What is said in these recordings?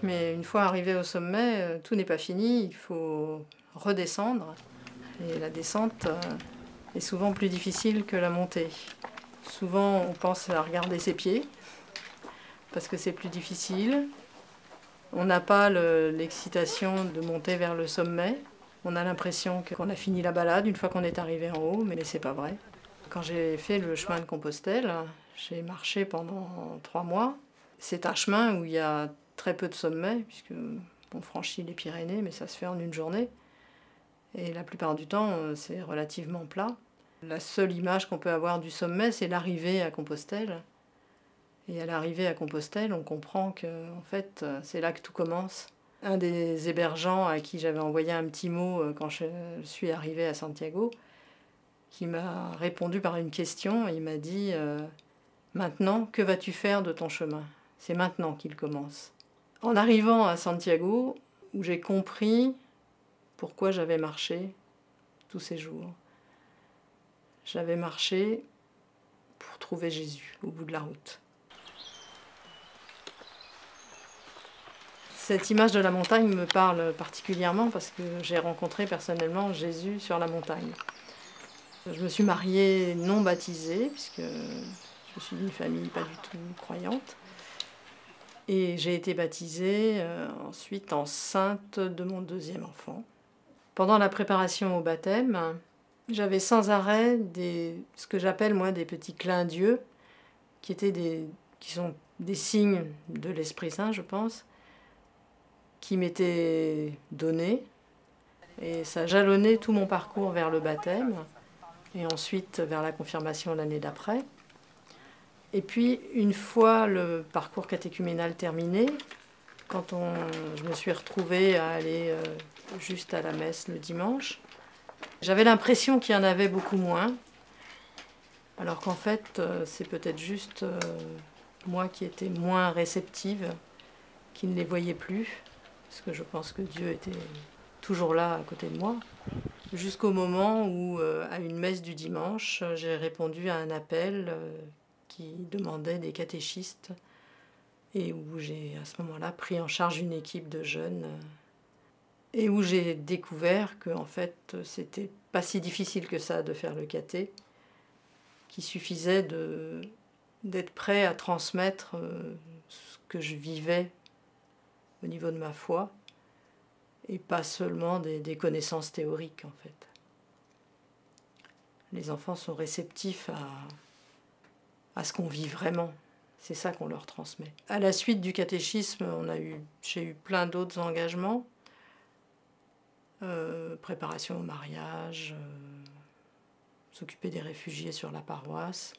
mais une fois arrivé au sommet, tout n'est pas fini, il faut redescendre. Et la descente est souvent plus difficile que la montée. Souvent, on pense à regarder ses pieds, parce que c'est plus difficile. On n'a pas l'excitation de monter vers le sommet. On a l'impression qu'on a fini la balade une fois qu'on est arrivé en haut, mais c'est pas vrai. Quand j'ai fait le chemin de Compostelle, j'ai marché pendant 3 mois. C'est un chemin où il y a très peu de sommets, puisqu'on franchit les Pyrénées, mais ça se fait en une journée. Et la plupart du temps, c'est relativement plat. La seule image qu'on peut avoir du sommet, c'est l'arrivée à Compostelle. Et à l'arrivée à Compostelle, on comprend que en fait, c'est là que tout commence. Un des hébergeants à qui j'avais envoyé un petit mot quand je suis arrivée à Santiago, qui m'a répondu par une question, il m'a dit « Maintenant, que vas-tu faire de ton chemin ? C'est maintenant qu'il commence. » En arrivant à Santiago, où j'ai compris pourquoi j'avais marché tous ces jours. J'avais marché pour trouver Jésus au bout de la route. Cette image de la montagne me parle particulièrement parce que j'ai rencontré personnellement Jésus sur la montagne. Je me suis mariée non baptisée, puisque je suis d'une famille pas du tout croyante. Et j'ai été baptisée ensuite enceinte de mon 2e enfant. Pendant la préparation au baptême, j'avais sans arrêt ce que j'appelle moi des petits clins d'yeux, qui sont des signes de l'Esprit Saint, je pense, qui m'étaient donnés. Et ça jalonnait tout mon parcours vers le baptême, et ensuite vers la confirmation l'année d'après. Et puis, une fois le parcours catéchuménal terminé, quand je me suis retrouvée à aller juste à la messe le dimanche, j'avais l'impression qu'il y en avait beaucoup moins, alors qu'en fait, c'est peut-être juste moi qui étais moins réceptive, qui ne les voyais plus, parce que je pense que Dieu était toujours là à côté de moi, jusqu'au moment où, à une messe du dimanche, j'ai répondu à un appel qui demandait des catéchistes, et où j'ai à ce moment-là pris en charge une équipe de jeunes, et où j'ai découvert que en fait, c'était pas si difficile que ça de faire le caté, qu'il suffisait d'être prêt à transmettre ce que je vivais au niveau de ma foi, et pas seulement des connaissances théoriques en fait. Les enfants sont réceptifs à ce qu'on vit vraiment, c'est ça qu'on leur transmet. À la suite du catéchisme, j'ai eu plein d'autres engagements, préparation au mariage, s'occuper des réfugiés sur la paroisse.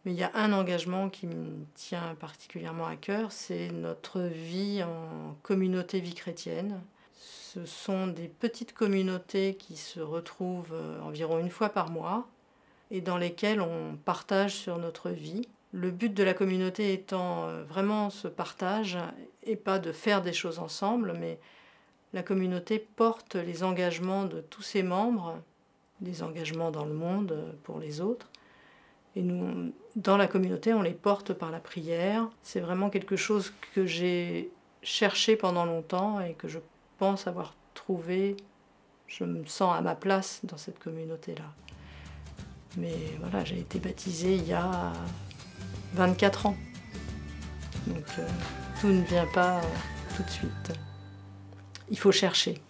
Mais il y a un engagement qui me tient particulièrement à cœur, c'est notre vie en communauté vie chrétienne. Ce sont des petites communautés qui se retrouvent environ une fois par mois et dans lesquelles on partage sur notre vie. Le but de la communauté étant vraiment ce partage et pas de faire des choses ensemble, mais la communauté porte les engagements de tous ses membres, des engagements dans le monde pour les autres. Et nous, dans la communauté, on les porte par la prière. C'est vraiment quelque chose que j'ai cherché pendant longtemps et que je pense avoir trouvé. Je me sens à ma place dans cette communauté-là. Mais voilà, j'ai été baptisée il y a 24 ans. Donc tout ne vient pas tout de suite. Il faut chercher.